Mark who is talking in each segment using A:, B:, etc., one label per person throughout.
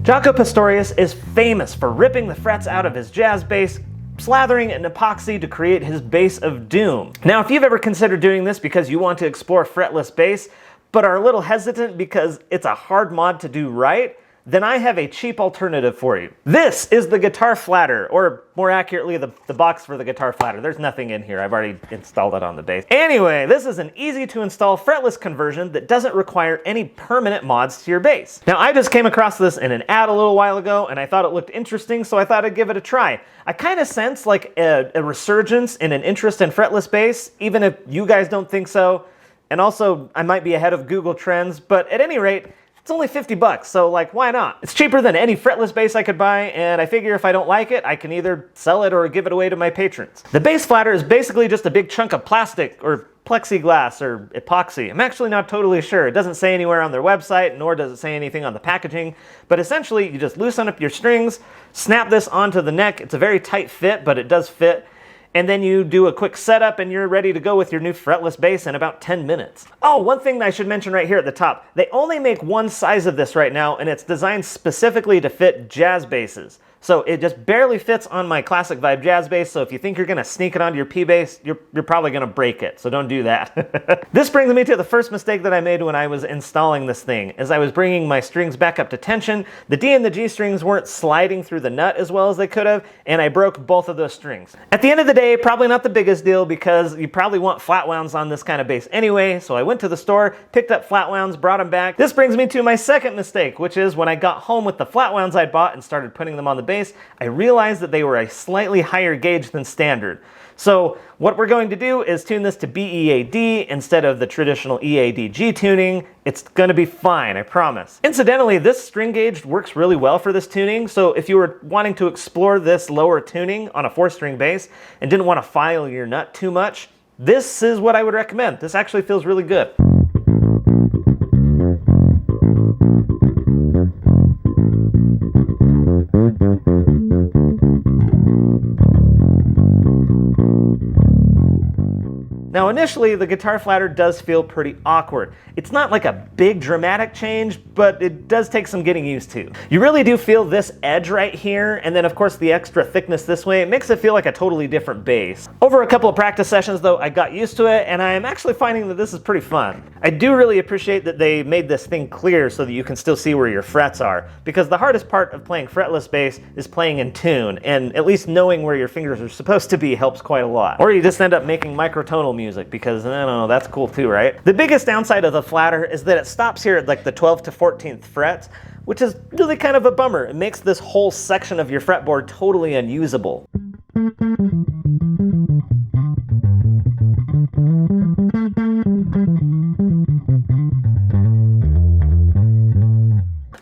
A: Jaco Pastorius is famous for ripping the frets out of his jazz bass, slathering it in epoxy to create his bass of doom. Now, if you've ever considered doing this because you want to explore fretless bass, but are a little hesitant because it's a hard mod to do right, then I have a cheap alternative for you. This is the guitar flatter, or more accurately, the box for the guitar flatter. There's nothing in here. I've already installed it on the bass. Anyway, this is an easy to install fretless conversion that doesn't require any permanent mods to your bass. Now, I just came across this in an ad a little while ago, and I thought it looked interesting, so I thought I'd give it a try. I kind of sense like a resurgence in an interest in fretless bass, even if you guys don't think so. And also, I might be ahead of Google Trends, but at any rate, it's only 50 bucks, so like, why not? It's cheaper than any fretless bass I could buy, and I figure if I don't like it, I can either sell it or give it away to my patrons. The bass flatter is basically just a big chunk of plastic or plexiglass or epoxy. I'm actually not totally sure. It doesn't say anywhere on their website, nor does it say anything on the packaging, but essentially you just loosen up your strings, snap this onto the neck. It's a very tight fit, but it does fit. And then you do a quick setup and you're ready to go with your new fretless bass in about 10 minutes. Oh, one thing that I should mention right here at the top. They only make one size of this right now, and it's designed specifically to fit jazz basses. So it just barely fits on my classic vibe jazz bass, so if you think you're gonna sneak it onto your P bass, you're probably gonna break it, so don't do that. This brings me to the first mistake that I made when I was installing this thing. As I was bringing my strings back up to tension, the D and the G strings weren't sliding through the nut as well as they could have, and I broke both of those strings. At the end of the day, probably not the biggest deal because you probably want flat wounds on this kind of bass anyway, so I went to the store, picked up flat wounds, brought them back. This brings me to my second mistake, which is when I got home with the flat wounds I'd bought and started putting them on the bass, I realized that they were a slightly higher gauge than standard. So what we're going to do is tune this to BEAD instead of the traditional EADG tuning. It's going to be fine, I promise. Incidentally, this string gauge works really well for this tuning, so if you were wanting to explore this lower tuning on a 4-string bass and didn't want to file your nut too much, this is what I would recommend. This actually feels really good. Now initially, the guitar flatter does feel pretty awkward. It's not like a big dramatic change, but it does take some getting used to. You really do feel this edge right here, and then of course the extra thickness this way, it makes it feel like a totally different bass. Over a couple of practice sessions though, I got used to it, and I'm actually finding that this is pretty fun. I do really appreciate that they made this thing clear so that you can still see where your frets are, because the hardest part of playing fretless bass is playing in tune, and at least knowing where your fingers are supposed to be helps quite a lot. Or you just end up making microtonal music, because I don't know, that's cool too, right? The biggest downside of the flatter is that it stops here at like the 12th to 14th frets, which is really kind of a bummer. It makes this whole section of your fretboard totally unusable.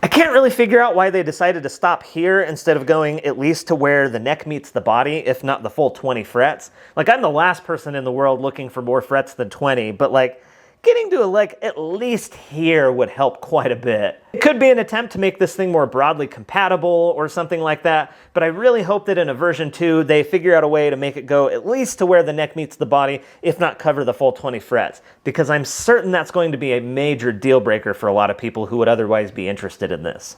A: I can't really figure out why they decided to stop here instead of going at least to where the neck meets the body, if not the full 20 frets. Like, I'm the last person in the world looking for more frets than 20, but like, getting to like at least here would help quite a bit. It could be an attempt to make this thing more broadly compatible or something like that, but I really hope that in a version 2 they figure out a way to make it go at least to where the neck meets the body, if not cover the full 20 frets, because I'm certain that's going to be a major deal breaker for a lot of people who would otherwise be interested in this.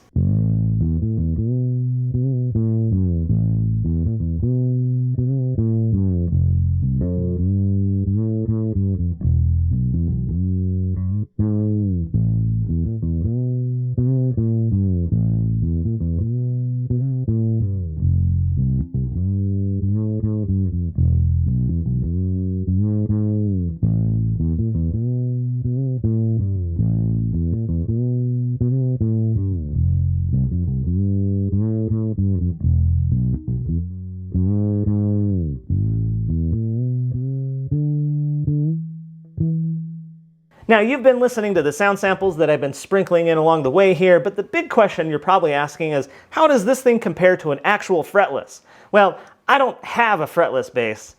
A: Now, you've been listening to the sound samples that I've been sprinkling in along the way here, but the big question you're probably asking is, how does this thing compare to an actual fretless? Well, I don't have a fretless bass,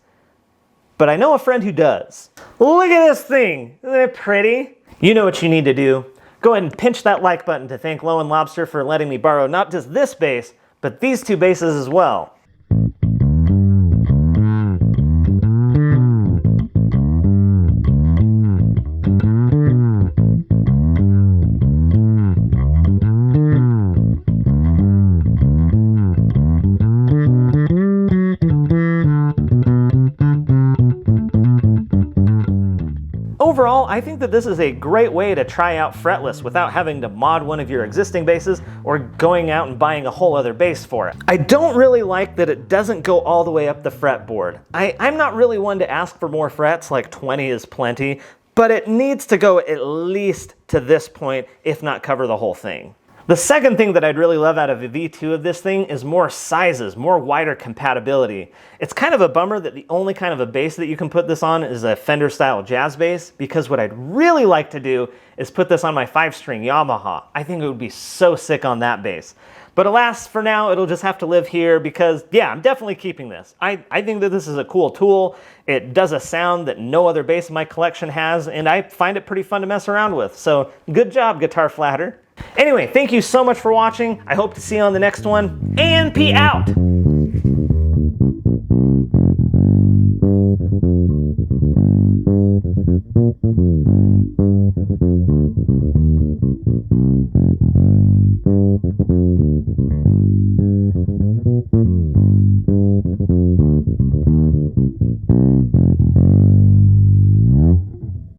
A: but I know a friend who does. Look at this thing! Isn't it pretty? You know what you need to do. Go ahead and pinch that like button to thank Low and Lobster for letting me borrow not just this bass, but these two basses as well. I think that this is a great way to try out Fretless without having to mod one of your existing basses or going out and buying a whole other bass for it. I don't really like that it doesn't go all the way up the fretboard. I'm not really one to ask for more frets, like 20 is plenty, but it needs to go at least to this point, if not cover the whole thing. The second thing that I'd really love out of a V2 of this thing is more sizes, more wider compatibility. It's kind of a bummer that the only kind of a bass that you can put this on is a Fender style jazz bass, because what I'd really like to do is put this on my 5-string Yamaha. I think it would be so sick on that bass. But alas, for now, it'll just have to live here because, yeah, I'm definitely keeping this. I think that this is a cool tool. It does a sound that no other bass in my collection has, and I find it pretty fun to mess around with. So good job, Guitar Flatter. Anyway, thank you so much for watching. I hope to see you on the next one, and P out!